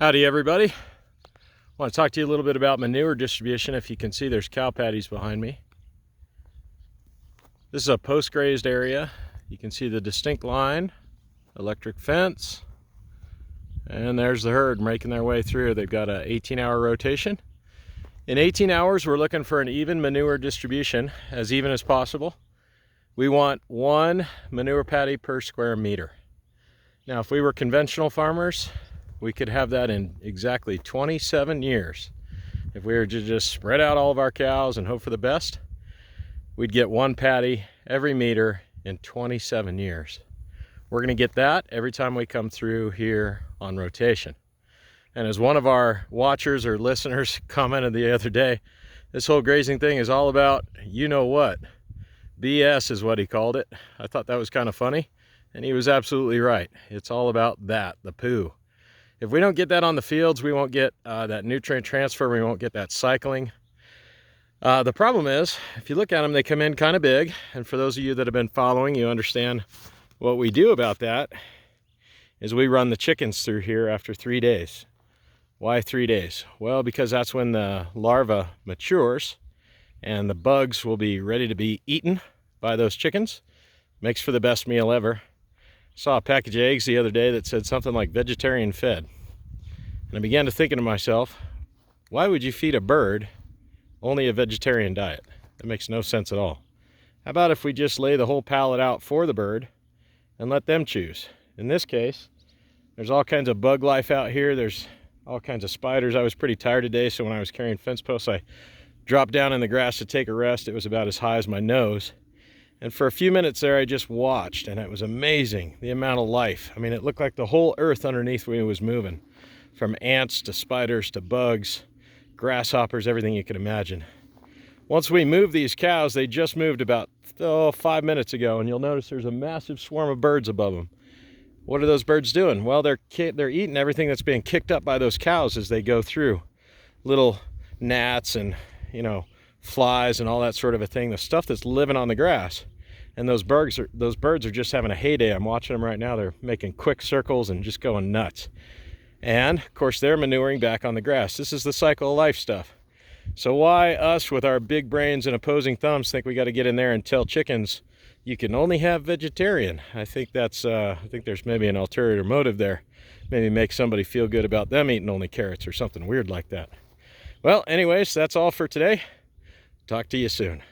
Howdy everybody. I want to talk to you a little bit about manure distribution. If you can see, there's cow patties behind me. This is a post-grazed area. You can see the distinct line, electric fence, and there's the herd making their way through. They've got an 18-hour rotation. In 18 hours, we're looking for an even manure distribution, as even as possible. We want 1 manure patty per square meter. Now, if we were conventional farmers, we could have that in exactly 27 years. If we were to just spread out all of our cows and hope for the best, we'd get 1 patty every meter in 27 years. We're going to get that every time we come through here on rotation. And as one of our watchers or listeners commented the other day, this whole grazing thing is all about you know what. BS is what he called it. I thought that was kind of funny, and he was absolutely right. It's all about that, the poo. If we don't get that on the fields, we won't get that nutrient transfer, we won't get that cycling. The problem is, if you look at them, they come in kind of big, and for those of you that have been following, you understand what we do about that is we run the chickens through here after 3 days. Why 3 days? Well, because that's when the larva matures, and the bugs will be ready to be eaten by those chickens. Makes for the best meal ever. Saw a package of eggs the other day that said something like vegetarian fed. And I began to thinking to myself, why would you feed a bird only a vegetarian diet? That makes no sense at all. How about if we just lay the whole pallet out for the bird and let them choose? In this case, there's all kinds of bug life out here. There's all kinds of spiders. I was pretty tired today, so when I was carrying fence posts, I dropped down in the grass to take a rest. It was about as high as my nose. And for a few minutes there, I just watched, and it was amazing, the amount of life. I mean, it looked like the whole earth underneath me was moving, from ants to spiders to bugs, grasshoppers, everything you could imagine. Once we move these cows, they just moved about 5 minutes ago, and you'll notice there's a massive swarm of birds above them. What are those birds doing? Well, they're eating everything that's being kicked up by those cows as they go through. Little gnats and, flies and all that sort of a thing, the stuff that's living on the grass. And those birds are just having a heyday. I'm watching them right now. They're making quick circles and just going nuts. And of course they're manuring back on the grass. This is the cycle of life stuff. So why us with our big brains and opposing thumbs think we got to get in there and tell chickens you can only have vegetarian? I think there's maybe an ulterior motive there. Maybe make somebody feel good about them eating only carrots or something weird like that. Well, anyways, that's all for today. Talk to you soon.